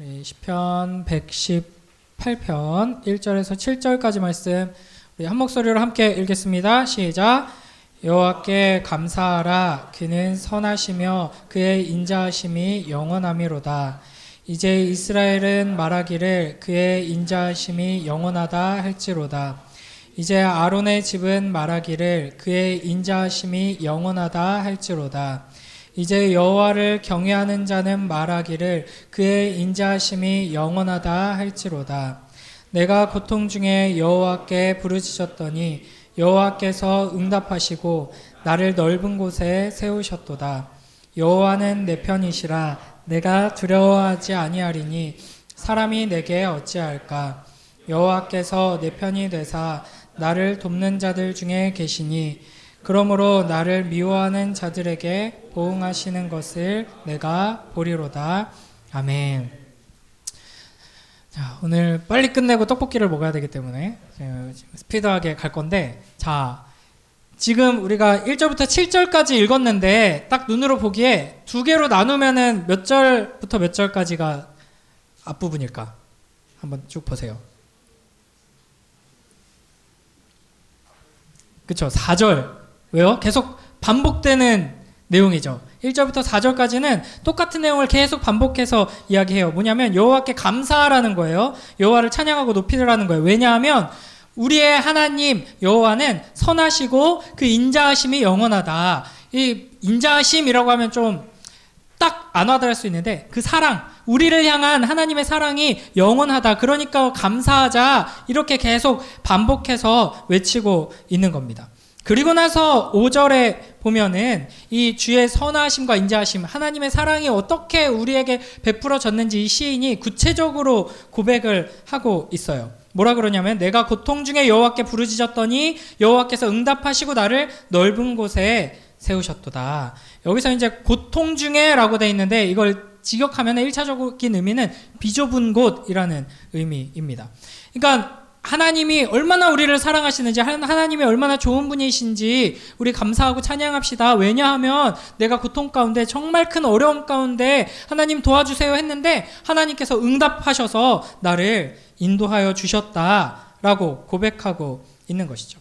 시편 118편 1절에서 7절까지 말씀 우리 한 목소리로 함께 읽겠습니다. 시작. 여호와께 감사하라. 그는 선하시며 그의 인자하심이 영원하미로다. 이제 이스라엘은 말하기를 그의 인자하심이 영원하다 할지로다. 이제 아론의 집은 말하기를 그의 인자하심이 영원하다 할지로다. 이제 여호와를 경외하는 자는 말하기를 그의 인자하심이 영원하다 할지로다. 내가 고통 중에 여호와께 부르짖었더니 여호와께서 응답하시고 나를 넓은 곳에 세우셨도다. 여호와는 내 편이시라. 내가 두려워하지 아니하리니 사람이 내게 어찌할까. 여호와께서 내 편이 되사 나를 돕는 자들 중에 계시니 그러므로 나를 미워하는 자들에게 보응하시는 것을 내가 보리로다. 아멘. 자, 오늘 빨리 끝내고 떡볶이를 먹어야 되기 때문에 스피드하게 갈 건데, 자, 지금 우리가 1절부터 7절까지 읽었는데 딱 눈으로 보기에 두 개로 나누면은 몇 절부터 몇 절까지가 앞부분일까? 한번 쭉 보세요. 그쵸? 4절. 왜요? 계속 반복되는 내용이죠. 1절부터 4절까지는 똑같은 내용을 계속 반복해서 이야기해요. 뭐냐면 여호와께 감사하라는 거예요. 여호와를 찬양하고 높이라는 거예요. 왜냐하면 우리의 하나님 여호와는 선하시고 그 인자하심이 영원하다. 이 인자하심이라고 하면 좀 딱 안 와닿을 수 있는데 그 사랑, 우리를 향한 하나님의 사랑이 영원하다. 그러니까 감사하자. 이렇게 계속 반복해서 외치고 있는 겁니다. 그리고 나서 5절에 보면은 이 주의 선하심과 인자하심, 하나님의 사랑이 어떻게 우리에게 베풀어졌는지 이 시인이 구체적으로 고백을 하고 있어요. 뭐라 그러냐면 내가 고통 중에 여호와께 부르짖었더니 여호와께서 응답하시고 나를 넓은 곳에 세우셨도다. 여기서 이제 고통 중에라고 돼 있는데 이걸 직역하면 1차적인 의미는 비좁은 곳이라는 의미입니다. 그러니까 하나님이 얼마나 우리를 사랑하시는지, 하나님이 얼마나 좋은 분이신지 우리 감사하고 찬양합시다. 왜냐하면 내가 고통 가운데, 정말 큰 어려움 가운데 하나님 도와주세요 했는데 하나님께서 응답하셔서 나를 인도하여 주셨다라고 고백하고 있는 것이죠.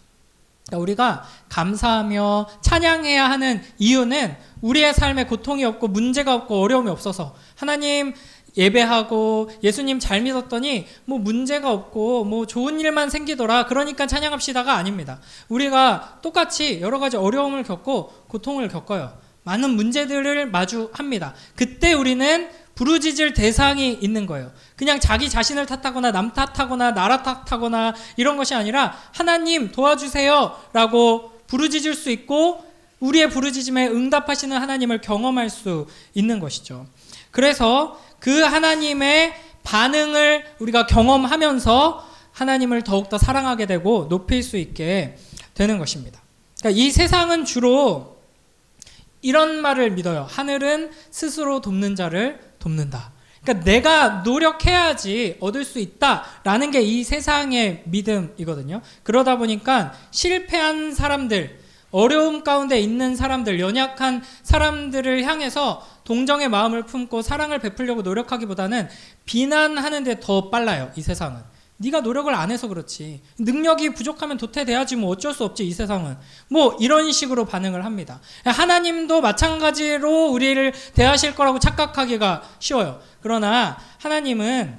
그러니까 우리가 감사하며 찬양해야 하는 이유는 우리의 삶에 고통이 없고 문제가 없고 어려움이 없어서, 하나님 예배하고 예수님 잘 믿었더니 뭐 문제가 없고 뭐 좋은 일만 생기더라 그러니까 찬양합시다가 아닙니다. 우리가 똑같이 여러 가지 어려움을 겪고 고통을 겪어요. 많은 문제들을 마주합니다. 그때 우리는 부르짖을 대상이 있는 거예요. 그냥 자기 자신을 탓하거나 남 탓하거나 나라 탓하거나 이런 것이 아니라 하나님 도와주세요 라고 부르짖을 수 있고 우리의 부르짖음에 응답하시는 하나님을 경험할 수 있는 것이죠. 그래서 그 하나님의 반응을 우리가 경험하면서 하나님을 더욱더 사랑하게 되고 높일 수 있게 되는 것입니다. 그러니까 이 세상은 주로 이런 말을 믿어요. 하늘은 스스로 돕는 자를 돕는다. 그러니까 내가 노력해야지 얻을 수 있다라는 게 이 세상의 믿음이거든요. 그러다 보니까 실패한 사람들, 어려움 가운데 있는 사람들, 연약한 사람들을 향해서 동정의 마음을 품고 사랑을 베풀려고 노력하기보다는 비난하는 데 더 빨라요. 이 세상은. 네가 노력을 안 해서 그렇지. 능력이 부족하면 도태돼야지 뭐 어쩔 수 없지 이 세상은. 뭐 이런 식으로 반응을 합니다. 하나님도 마찬가지로 우리를 대하실 거라고 착각하기가 쉬워요. 그러나 하나님은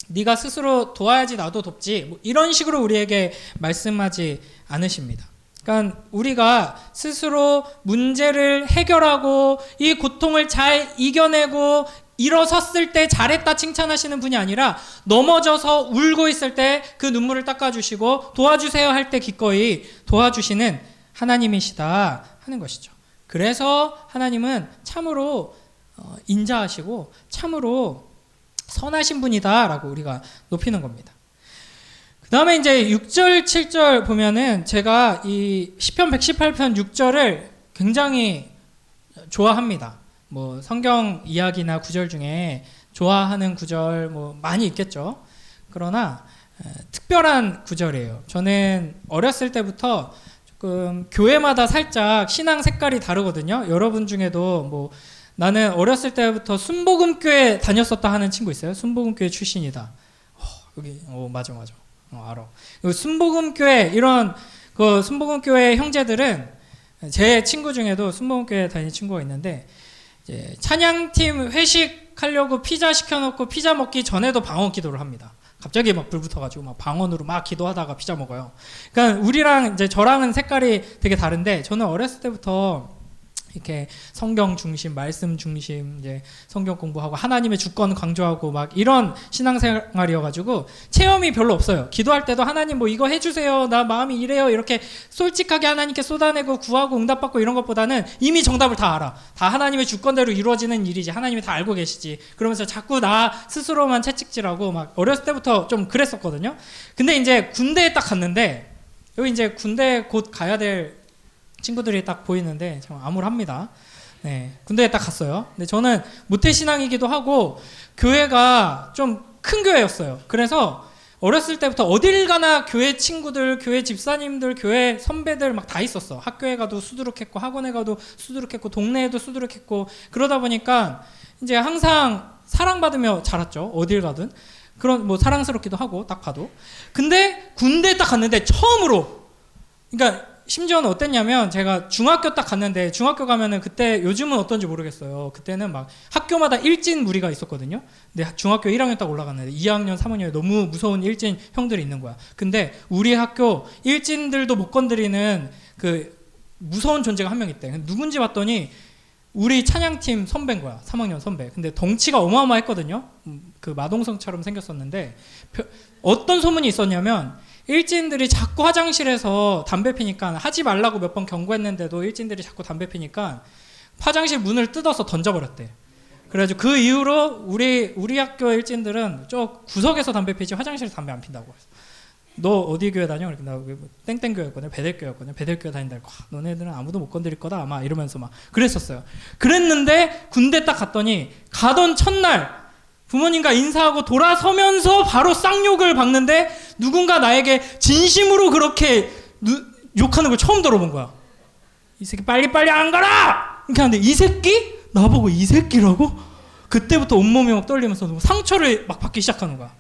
네가 스스로 도와야지 나도 돕지 뭐 이런 식으로 우리에게 말씀하지 않으십니다. 그러니까 우리가 스스로 문제를 해결하고 이 고통을 잘 이겨내고 일어섰을 때 잘했다 칭찬하시는 분이 아니라 넘어져서 울고 있을 때 그 눈물을 닦아주시고 도와주세요 할 때 기꺼이 도와주시는 하나님이시다 하는 것이죠. 그래서 하나님은 참으로 인자하시고 참으로 선하신 분이다 라고 우리가 높이는 겁니다. 그 다음에 이제 6절, 7절 보면은 제가 이 시편 118편 6절을 굉장히 좋아합니다. 뭐 성경 이야기나 구절 중에 좋아하는 구절 뭐 많이 있겠죠. 그러나 특별한 구절이에요. 저는 어렸을 때부터 조금 교회마다 살짝 신앙 색깔이 다르거든요. 여러분 중에도 뭐 나는 어렸을 때부터 순복음교회 다녔었다 하는 친구 있어요? 순복음교회 출신이다. 여기 맞아 알아. 순복음교회 이런 그 순복음교회 형제들은 제 친구 중에도 순복음교회 다니는 친구가 있는데 이제 찬양팀 회식하려고 피자 시켜놓고 피자 먹기 전에도 방언 기도를 합니다. 갑자기 막 불 붙어가지고 막 방언으로 막 기도하다가 피자 먹어요. 그러니까 우리랑 이제 저랑은 색깔이 되게 다른데 저는 어렸을 때부터 이렇게 성경 중심, 말씀 중심, 이제 성경 공부하고 하나님의 주권 강조하고 막 이런 신앙생활이어가지고 체험이 별로 없어요. 기도할 때도 하나님 뭐 이거 해주세요, 나 마음이 이래요, 이렇게 솔직하게 하나님께 쏟아내고 구하고 응답받고 이런 것보다는 이미 정답을 다 알아. 다 하나님의 주권대로 이루어지는 일이지, 하나님이 다 알고 계시지. 그러면서 자꾸 나 스스로만 채찍질하고 막 어렸을 때부터 좀 그랬었거든요. 근데 이제 군대에 딱 갔는데 여기 이제 군대 곧 가야 될 친구들이 딱 보이는데 참 암울합니다. 네, 군대에 딱 갔어요. 근데 저는 모태신앙이기도 하고 교회가 좀 큰 교회였어요. 그래서 어렸을 때부터 어딜 가나 교회 친구들, 교회 집사님들, 교회 선배들 막 다 있었어. 학교에 가도 수두룩했고 학원에 가도 수두룩했고 동네에도 수두룩했고 그러다 보니까 이제 항상 사랑받으며 자랐죠. 어딜 가든. 그런 뭐 사랑스럽기도 하고 딱 봐도. 근데 군대에 딱 갔는데 처음으로, 그러니까 심지어는 어땠냐면 제가 중학교 딱 갔는데, 중학교 가면은 그때 요즘은 어떤지 모르겠어요. 그때는 막 학교마다 일진 무리가 있었거든요. 근데 중학교 1학년 딱 올라갔는데 2학년, 3학년에 너무 무서운 일진 형들이 있는 거야. 근데 우리 학교 일진들도 못 건드리는 그 무서운 존재가 한 명 있대. 누군지 봤더니 우리 찬양팀 선배인 거야. 3학년 선배. 근데 덩치가 어마어마했거든요. 그 마동성처럼 생겼었는데 어떤 소문이 있었냐면 일진들이 자꾸 화장실에서 담배 피니까, 하지 말라고 몇 번 경고했는데도 일진들이 자꾸 담배 피니까 화장실 문을 뜯어서 던져버렸대. 그래가지고 그 이후로 우리 학교 일진들은 저 구석에서 담배 피지 화장실에서 담배 안 핀다고 했어. 너 어디 교회 다녀? 그러니까 나 땡땡교회였거든요. 베델교회였거든요. 베델교회 다닌다. 너네들은 아무도 못 건드릴 거다 아마 이러면서 막 그랬었어요. 그랬는데 군대 딱 갔더니 가던 첫날 부모님과 인사하고 돌아서면서 바로 쌍욕을 받는데 누군가 나에게 진심으로 그렇게 욕하는 걸 처음 들어본 거야. 이 새끼 빨리빨리 안 가라! 이렇게 하는데 이 새끼? 나보고 이 새끼라고? 그때부터 온몸이 막 떨리면서 상처를 막 받기 시작하는 거야.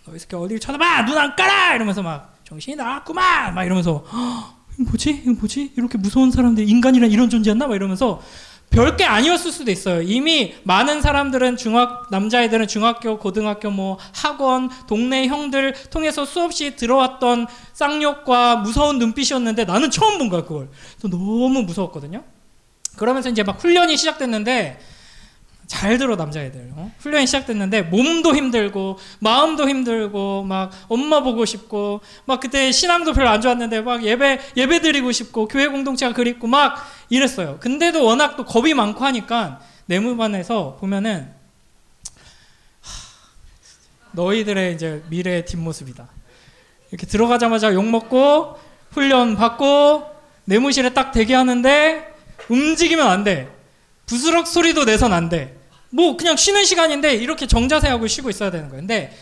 너 이 새끼 어딜 쳐다봐! 눈 안 까라! 이러면서 막 정신이 나갔구만! 막 이러면서 이거 뭐지? 이렇게 무서운 사람들이 인간이란 이런 존재였나? 막 이러면서 별게 아니었을 수도 있어요. 이미 많은 사람들은 남자애들은 중학교, 고등학교, 뭐 학원, 동네 형들 통해서 수없이 들어왔던 쌍욕과 무서운 눈빛이었는데 나는 처음 본 거야, 그걸. 너무 무서웠거든요. 그러면서 이제 막 훈련이 시작됐는데, 잘 들어 남자애들. 훈련이 시작됐는데 몸도 힘들고 마음도 힘들고 막 엄마 보고 싶고 막 그때 신앙도 별로 안 좋았는데 막 예배 드리고 싶고 교회 공동체가 그립고 막 이랬어요. 근데도 워낙 또 겁이 많고 하니까 내무반에서 보면은 너희들의 이제 미래의 뒷모습이다. 이렇게 들어가자마자 욕 먹고 훈련 받고 내무실에 딱 대기하는데 움직이면 안 돼. 부스럭 소리도 내선 안 돼. 뭐 그냥 쉬는 시간인데 이렇게 정자세하고 쉬고 있어야 되는 거예요. 근데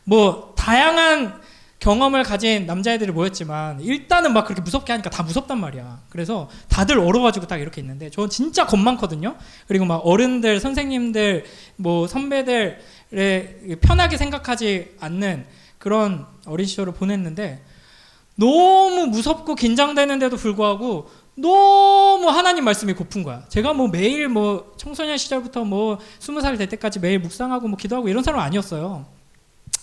뭐 다양한 경험을 가진 남자애들이 모였지만 일단은 막 그렇게 무섭게 하니까 다 무섭단 말이야. 그래서 다들 얼어가지고 딱 이렇게 있는데 저 진짜 겁 많거든요. 그리고 막 어른들, 선생님들, 뭐 선배들의 편하게 생각하지 않는 그런 어린 시절을 보냈는데 너무 무섭고 긴장되는데도 불구하고 너무 하나님 말씀이 고픈 거야. 제가 뭐 매일 뭐 청소년 시절부터 뭐 20살 될 때까지 매일 묵상하고 뭐 기도하고 이런 사람 아니었어요.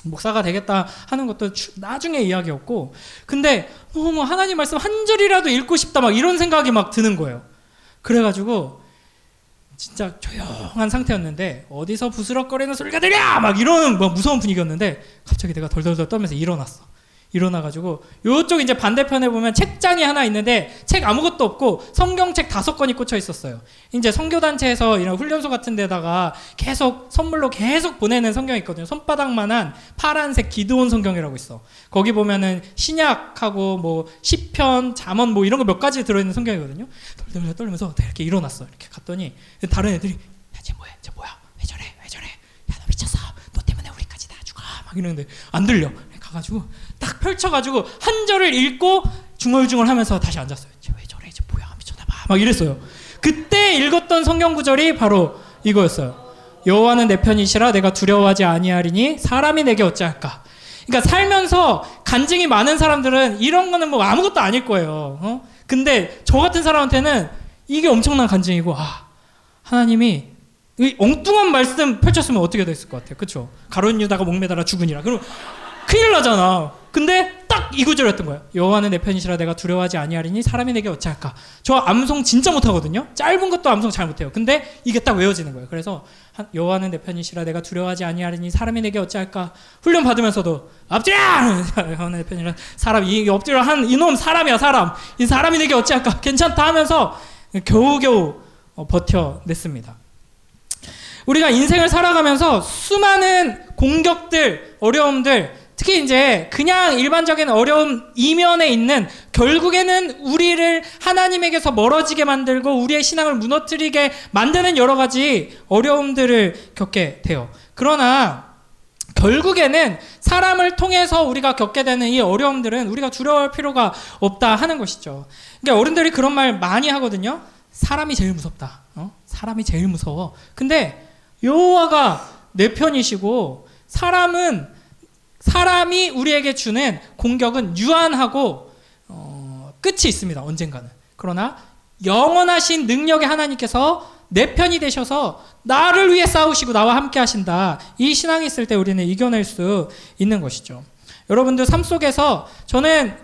목사가 되겠다 하는 것도 나중에 이야기였고, 근데 너무 하나님 말씀 한 절이라도 읽고 싶다 막 이런 생각이 막 드는 거예요. 그래가지고 진짜 조용한 상태였는데 어디서 부스럭거리는 소리가 들려! 막 이런 막 무서운 분위기였는데 갑자기 내가 덜덜덜 떨면서 일어나가지고 요쪽 이제 반대편에 보면 책장이 하나 있는데 책 아무것도 없고 성경책 5권이 꽂혀 있었어요. 이제 선교단체에서 이런 훈련소 같은 데다가 계속 선물로 계속 보내는 성경이 있거든요. 손바닥만한 파란색 기드온 성경이라고 있어. 거기 보면은 신약하고 뭐 시편, 잠언 뭐 이런 거 몇 가지 들어있는 성경이거든요. 덜덜덜 떨면서 이렇게 일어났어. 이렇게 갔더니 다른 애들이 야, 쟤 뭐야? 왜 저래? 야, 너 미쳤어. 너 때문에 우리까지 다 죽어. 막 이러는데 안 들려. 가가지고 딱 펼쳐가지고 한 절을 읽고 중얼중얼하면서 다시 앉았어요. 쟤 왜 저래? 쟤 뭐야? 미쳤나봐. 막 이랬어요. 그때 내내 읽었던 성경 구절이 바로 이거였어요. 여호와는 내 편이시라 내가 두려워하지 아니하리니 사람이 내게 어찌할까. 그러니까 살면서 간증이 많은 사람들은 이런 거는 뭐 아무것도 아닐 거예요. 근데 저 같은 사람한테는 이게 엄청난 간증이고, 하나님이 이 엉뚱한 말씀 펼쳤으면 어떻게 됐을 것 같아요. 그쵸? 가룟 유다가 목매달아 죽으니라. 그럼 큰일 나잖아. 근데 딱 이 구절이었던 거예요. 여호와는 내 편이시라 내가 두려워하지 아니하리니 사람이 내게 어찌할까. 저 암송 진짜 못하거든요. 짧은 것도 암송 잘 못해요. 근데 이게 딱 외워지는 거예요. 그래서 여호와는 내 편이시라 내가 두려워하지 아니하리니 사람이 내게 어찌할까. 훈련 받으면서도 엎드려! 여호와는 내 편이라 사람이 엎드려 한 이놈 사람이야 사람. 이 사람이 내게 어찌할까. 괜찮다 하면서 겨우겨우 버텨냈습니다. 우리가 인생을 살아가면서 수많은 공격들, 어려움들, 특히 이제 그냥 일반적인 어려움 이면에 있는 결국에는 우리를 하나님에게서 멀어지게 만들고 우리의 신앙을 무너뜨리게 만드는 여러 가지 어려움들을 겪게 돼요. 그러나 결국에는 사람을 통해서 우리가 겪게 되는 이 어려움들은 우리가 두려워할 필요가 없다 하는 것이죠. 그러니까 어른들이 그런 말 많이 하거든요. 사람이 제일 무섭다. 사람이 제일 무서워. 근데 여호와가 내 편이시고 사람이 우리에게 주는 공격은 유한하고 끝이 있습니다. 언젠가는. 그러나 영원하신 능력의 하나님께서 내 편이 되셔서 나를 위해 싸우시고 나와 함께 하신다. 이 신앙이 있을 때 우리는 이겨낼 수 있는 것이죠. 여러분들 삶 속에서 저는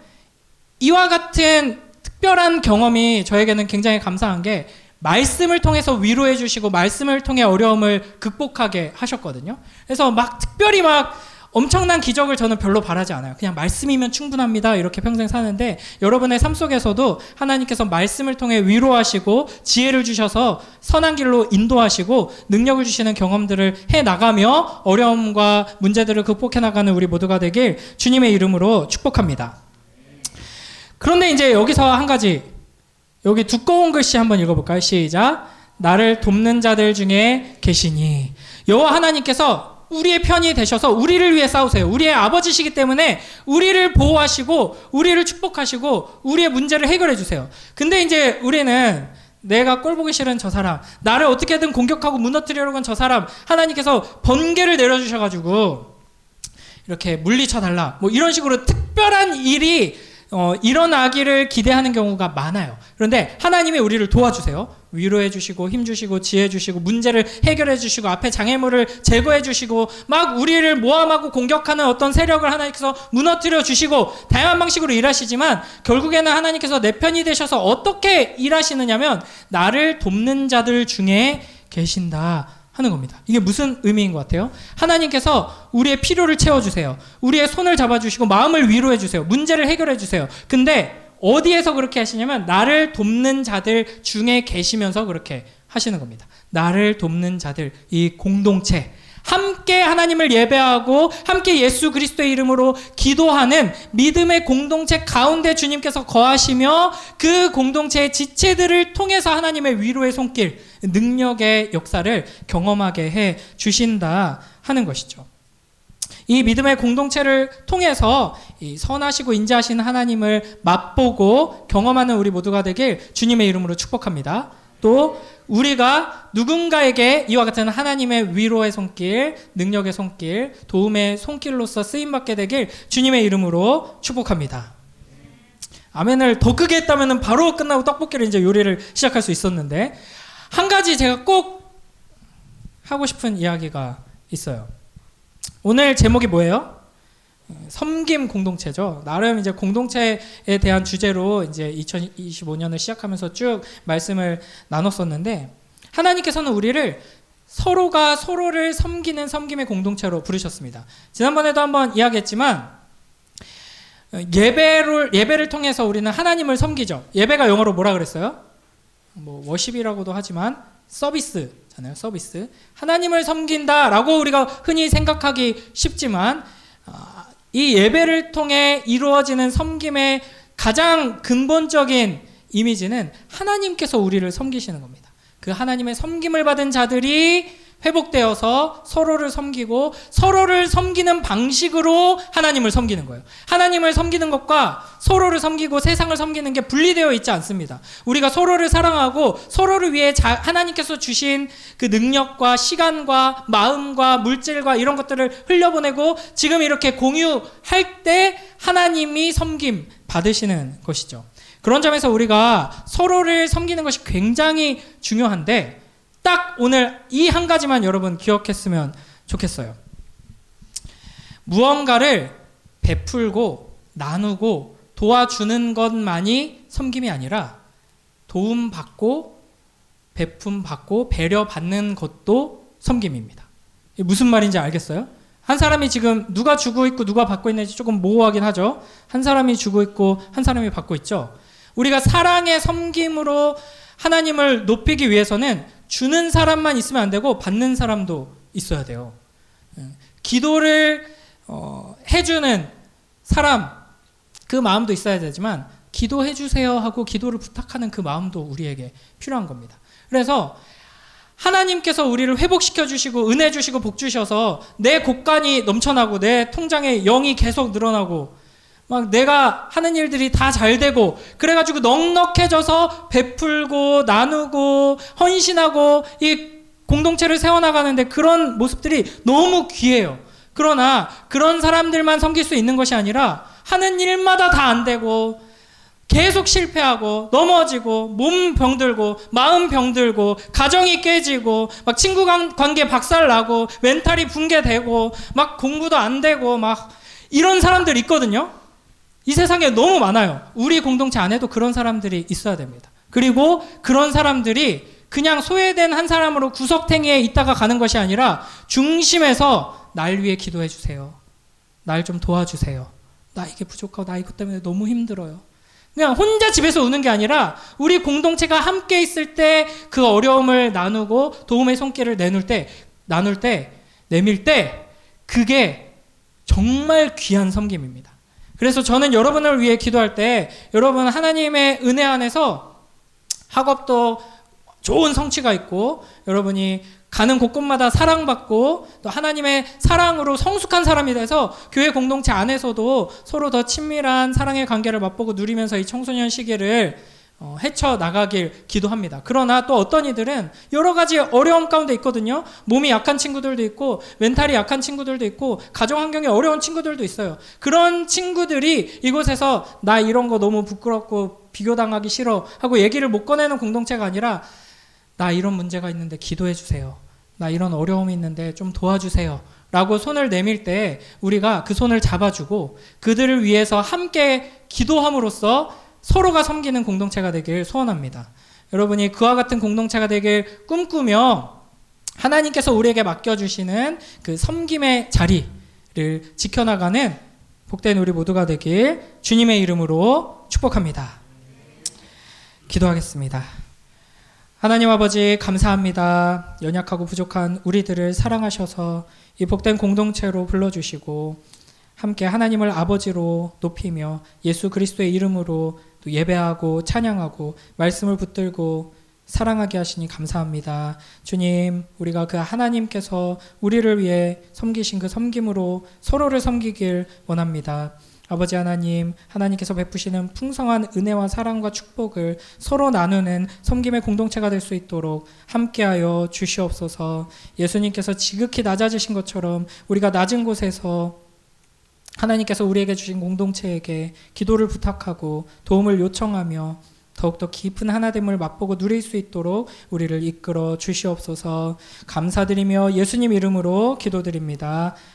이와 같은 특별한 경험이 저에게는 굉장히 감사한 게 말씀을 통해서 위로해 주시고 말씀을 통해 어려움을 극복하게 하셨거든요. 그래서 막 특별히 막 엄청난 기적을 저는 별로 바라지 않아요. 그냥 말씀이면 충분합니다. 이렇게 평생 사는데 여러분의 삶 속에서도 하나님께서 말씀을 통해 위로하시고 지혜를 주셔서 선한 길로 인도하시고 능력을 주시는 경험들을 해나가며 어려움과 문제들을 극복해 나가는 우리 모두가 되길 주님의 이름으로 축복합니다. 그런데 이제 여기서 한 가지, 여기 두꺼운 글씨 한번 읽어볼까요? 시작. 나를 돕는 자들 중에 계시니. 여호와 하나님께서 우리의 편이 되셔서 우리를 위해 싸우세요. 우리의 아버지시기 때문에 우리를 보호하시고 우리를 축복하시고 우리의 문제를 해결해 주세요. 근데 이제 우리는 내가 꼴 보기 싫은 저 사람, 나를 어떻게든 공격하고 무너뜨리려고 한 저 사람, 하나님께서 번개를 내려주셔가지고 이렇게 물리쳐달라, 뭐 이런 식으로 특별한 일이 일어나기를 기대하는 경우가 많아요. 그런데 하나님이 우리를 도와주세요. 위로해 주시고 힘 주시고 지혜 주시고 문제를 해결해 주시고 앞에 장애물을 제거해 주시고 막 우리를 모함하고 공격하는 어떤 세력을 하나님께서 무너뜨려 주시고 다양한 방식으로 일하시지만 결국에는 하나님께서 내 편이 되셔서 어떻게 일하시느냐면 나를 돕는 자들 중에 계신다 하는 겁니다. 이게 무슨 의미인 것 같아요? 하나님께서 우리의 필요를 채워주세요. 우리의 손을 잡아주시고 마음을 위로해주세요. 문제를 해결해주세요. 근데 어디에서 그렇게 하시냐면 나를 돕는 자들 중에 계시면서 그렇게 하시는 겁니다. 나를 돕는 자들, 이 공동체, 함께 하나님을 예배하고 함께 예수 그리스도의 이름으로 기도하는 믿음의 공동체 가운데 주님께서 거하시며 그 공동체의 지체들을 통해서 하나님의 위로의 손길, 능력의 역사를 경험하게 해 주신다 하는 것이죠. 이 믿음의 공동체를 통해서 이 선하시고 인자하신 하나님을 맛보고 경험하는 우리 모두가 되길 주님의 이름으로 축복합니다. 또 우리가 누군가에게 이와 같은 하나님의 위로의 손길, 능력의 손길, 도움의 손길로서 쓰임받게 되길 주님의 이름으로 축복합니다. 아멘을 더 크게 했다면 바로 끝나고 떡볶이를 이제 요리를 시작할 수 있었는데 한 가지 제가 꼭 하고 싶은 이야기가 있어요. 오늘 제목이 뭐예요? 섬김 공동체죠. 나름 이제 공동체에 대한 주제로 이제 2025년을 시작하면서 쭉 말씀을 나눴었는데 하나님께서는 우리를 서로가 서로를 섬기는 섬김의 공동체로 부르셨습니다. 지난번에도 한번 이야기했지만 예배를 통해서 우리는 하나님을 섬기죠. 예배가 영어로 뭐라 그랬어요? 뭐 워십이라고도 하지만 서비스잖아요. 서비스. 하나님을 섬긴다라고 우리가 흔히 생각하기 쉽지만 이 예배를 통해 이루어지는 섬김의 가장 근본적인 이미지는 하나님께서 우리를 섬기시는 겁니다. 그 하나님의 섬김을 받은 자들이 회복되어서 서로를 섬기고 서로를 섬기는 방식으로 하나님을 섬기는 거예요. 하나님을 섬기는 것과 서로를 섬기고 세상을 섬기는 게 분리되어 있지 않습니다. 우리가 서로를 사랑하고 서로를 위해 하나님께서 주신 그 능력과 시간과 마음과 물질과 이런 것들을 흘려보내고 지금 이렇게 공유할 때 하나님이 섬김 받으시는 것이죠. 그런 점에서 우리가 서로를 섬기는 것이 굉장히 중요한데 딱 오늘 이 한 가지만 여러분 기억했으면 좋겠어요. 무언가를 베풀고 나누고 도와주는 것만이 섬김이 아니라 도움받고 베품받고 배려받는 것도 섬김입니다. 무슨 말인지 알겠어요? 한 사람이 지금 누가 주고 있고 누가 받고 있는지 조금 모호하긴 하죠. 한 사람이 주고 있고 한 사람이 받고 있죠. 우리가 사랑의 섬김으로 하나님을 높이기 위해서는 주는 사람만 있으면 안 되고 받는 사람도 있어야 돼요. 기도를 해주는 사람 그 마음도 있어야 되지만 기도해 주세요 하고 기도를 부탁하는 그 마음도 우리에게 필요한 겁니다. 그래서 하나님께서 우리를 회복시켜 주시고 은혜 주시고 복 주셔서 내 곳간이 넘쳐나고 내 통장에 0이 계속 늘어나고 막 내가 하는 일들이 다 잘 되고 그래가지고 넉넉해져서 베풀고 나누고 헌신하고 이 공동체를 세워나가는데 그런 모습들이 너무 귀해요. 그러나 그런 사람들만 섬길 수 있는 것이 아니라 하는 일마다 다 안 되고 계속 실패하고 넘어지고 몸 병들고 마음 병들고 가정이 깨지고 막 친구 관계 박살나고 멘탈이 붕괴되고 막 공부도 안 되고 막 이런 사람들 있거든요. 이 세상에 너무 많아요. 우리 공동체 안에도 그런 사람들이 있어야 됩니다. 그리고 그런 사람들이 그냥 소외된 한 사람으로 구석탱이에 있다가 가는 것이 아니라 중심에서 날 위해 기도해 주세요. 날 좀 도와주세요. 나 이게 부족하고 나 이것 때문에 너무 힘들어요. 그냥 혼자 집에서 우는 게 아니라 우리 공동체가 함께 있을 때 그 어려움을 나누고 도움의 손길을 나눌 때 내밀 때 그게 정말 귀한 섬김입니다. 그래서 저는 여러분을 위해 기도할 때 여러분 하나님의 은혜 안에서 학업도 좋은 성취가 있고 여러분이 가는 곳곳마다 사랑받고 또 하나님의 사랑으로 성숙한 사람이 돼서 교회 공동체 안에서도 서로 더 친밀한 사랑의 관계를 맛보고 누리면서 이 청소년 시기를 헤쳐나가길 기도합니다. 그러나 또 어떤 이들은 여러 가지 어려움 가운데 있거든요. 몸이 약한 친구들도 있고 멘탈이 약한 친구들도 있고 가정 환경이 어려운 친구들도 있어요. 그런 친구들이 이곳에서 나 이런 거 너무 부끄럽고 비교당하기 싫어 하고 얘기를 못 꺼내는 공동체가 아니라 나 이런 문제가 있는데 기도해 주세요. 나 이런 어려움이 있는데 좀 도와주세요. 라고 손을 내밀 때 우리가 그 손을 잡아주고 그들을 위해서 함께 기도함으로써 서로가 섬기는 공동체가 되길 소원합니다. 여러분이 그와 같은 공동체가 되길 꿈꾸며 하나님께서 우리에게 맡겨주시는 그 섬김의 자리를 지켜나가는 복된 우리 모두가 되길 주님의 이름으로 축복합니다. 기도하겠습니다. 하나님 아버지 감사합니다. 연약하고 부족한 우리들을 사랑하셔서 이 복된 공동체로 불러주시고 함께 하나님을 아버지로 높이며 예수 그리스도의 이름으로 또 예배하고 찬양하고 말씀을 붙들고 사랑하게 하시니 감사합니다. 주님, 우리가 그 하나님께서 우리를 위해 섬기신 그 섬김으로 서로를 섬기길 원합니다. 아버지 하나님, 하나님께서 베푸시는 풍성한 은혜와 사랑과 축복을 서로 나누는 섬김의 공동체가 될 수 있도록 함께하여 주시옵소서. 예수님께서 지극히 낮아지신 것처럼 우리가 낮은 곳에서 하나님께서 우리에게 주신 공동체에게 기도를 부탁하고 도움을 요청하며 더욱더 깊은 하나됨을 맛보고 누릴 수 있도록 우리를 이끌어 주시옵소서. 감사드리며 예수님 이름으로 기도드립니다.